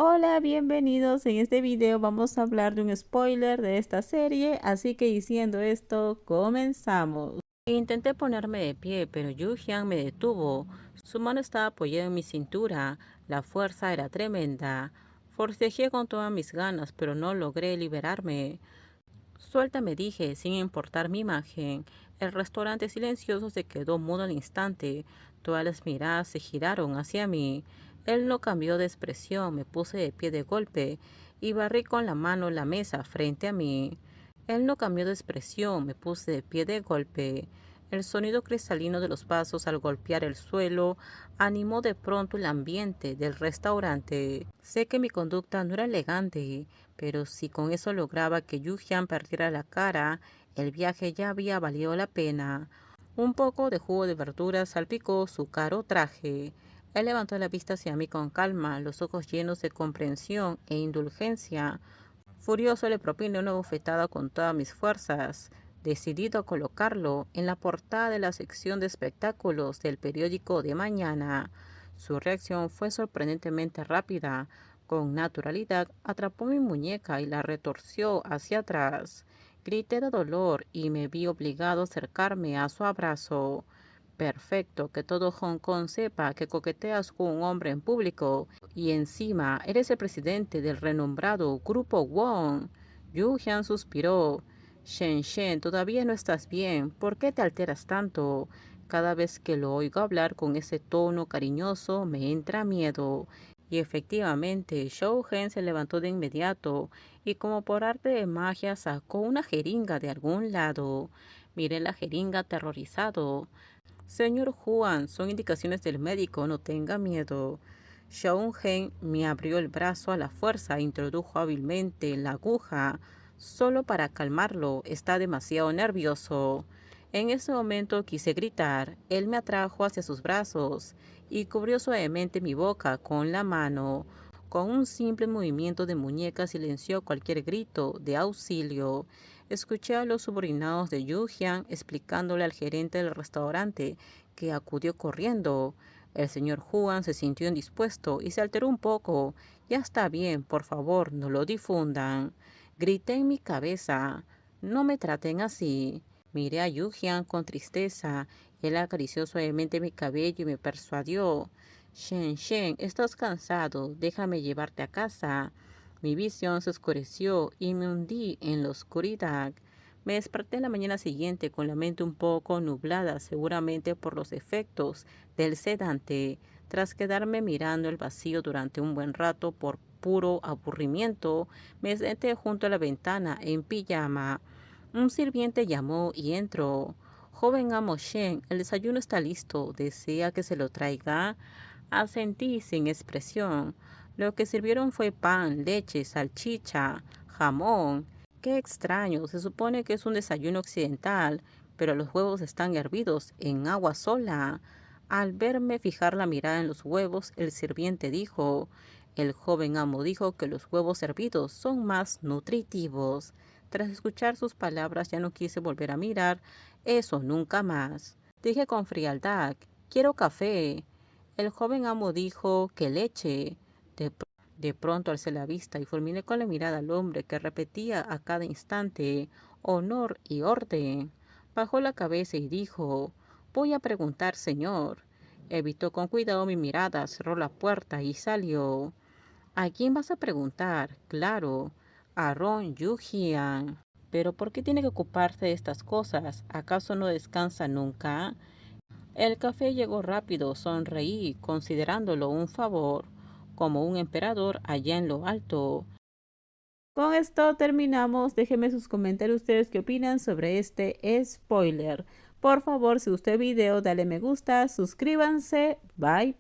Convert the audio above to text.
Hola, bienvenidos. En este video vamos a hablar de un spoiler de esta serie, así que diciendo esto, comenzamos. Intenté ponerme de pie, pero Yu Hyun me detuvo. Su mano estaba apoyada en mi cintura. La fuerza era tremenda. Forcejeé con todas mis ganas, pero no logré liberarme. Suéltame, dije, sin importar mi imagen. El restaurante silencioso se quedó mudo al instante. Todas las miradas se giraron hacia mí. Él no cambió de expresión, me puse de pie de golpe y barrí con la mano la mesa frente a mí. Él no cambió de expresión, me puse de pie de golpe. El sonido cristalino de los vasos al golpear el suelo animó de pronto el ambiente del restaurante. Sé que mi conducta no era elegante, pero si con eso lograba que Yu Hyun perdiera la cara, el viaje ya había valido la pena. Un poco de jugo de verduras salpicó su caro traje. Él levantó la vista hacia mí con calma, los ojos llenos de comprensión e indulgencia. Furioso le propiné una bofetada con todas mis fuerzas, decidido a colocarlo en la portada de la sección de espectáculos del periódico de mañana. Su reacción fue sorprendentemente rápida. Con naturalidad atrapó mi muñeca y la retorció hacia atrás. Grité de dolor y me vi obligado a acercarme a su abrazo. Perfecto, que todo Hong Kong sepa que coqueteas con un hombre en público y encima eres el presidente del renombrado Grupo Wong. Yu Hyun suspiró. Shen, todavía no estás bien. ¿Por qué te alteras tanto? Cada vez que lo oigo hablar con ese tono cariñoso me entra miedo. Y efectivamente, Shouhen se levantó de inmediato y como por arte de magia sacó una jeringa de algún lado. Miré la jeringa aterrorizado. Señor Juan, son indicaciones del médico, no tenga miedo. Shouhen me abrió el brazo a la fuerza e introdujo hábilmente la aguja, solo para calmarlo. Está demasiado nervioso. En ese momento quise gritar. Él me atrajo hacia sus brazos y cubrió suavemente mi boca con la mano. Con un simple movimiento de muñeca silenció cualquier grito de auxilio. Escuché a los subordinados de Yu Hyun explicándole al gerente del restaurante, que acudió corriendo. El señor Juan se sintió indispuesto y se alteró un poco. Ya está bien, por favor, no lo difundan. Grité en mi cabeza. No me traten así. Miré a Yu Hyun con tristeza. Él acarició suavemente mi cabello y me persuadió. Shen, estás cansado. Déjame llevarte a casa. Mi visión se oscureció y me hundí en la oscuridad. Me desperté en la mañana siguiente con la mente un poco nublada, seguramente por los efectos del sedante. Tras quedarme mirando el vacío durante un buen rato por puro aburrimiento, me senté junto a la ventana en pijama. Un sirviente llamó y entró. Joven amo Shen, el desayuno está listo. ¿Desea que se lo traiga? Asentí sin expresión. Lo que sirvieron fue pan, leche, salchicha, jamón. Qué extraño, se supone que es un desayuno occidental, pero los huevos están hervidos en agua sola. Al verme fijar la mirada en los huevos, el sirviente dijo, el joven amo dijo que los huevos hervidos son más nutritivos. Tras escuchar sus palabras ya no quise volver a mirar eso nunca más. Dije con frialdad, quiero café. El joven amo dijo que leche. De pronto alcé la vista y fulminé con la mirada al hombre que repetía a cada instante honor y orden. Bajó la cabeza y dijo, voy a preguntar, señor. Evitó con cuidado mi mirada, cerró la puerta y salió. ¿A quién vas a preguntar? Claro, a Ron Yujian. Pero ¿por qué tiene que ocuparse de estas cosas? ¿Acaso no descansa nunca? El café llegó rápido, sonreí, considerándolo un favor, como un emperador allá en lo alto. Con esto terminamos. Déjenme sus comentarios ustedes qué opinan sobre este spoiler. Por favor, si gustó el video, dale me gusta, suscríbanse. Bye.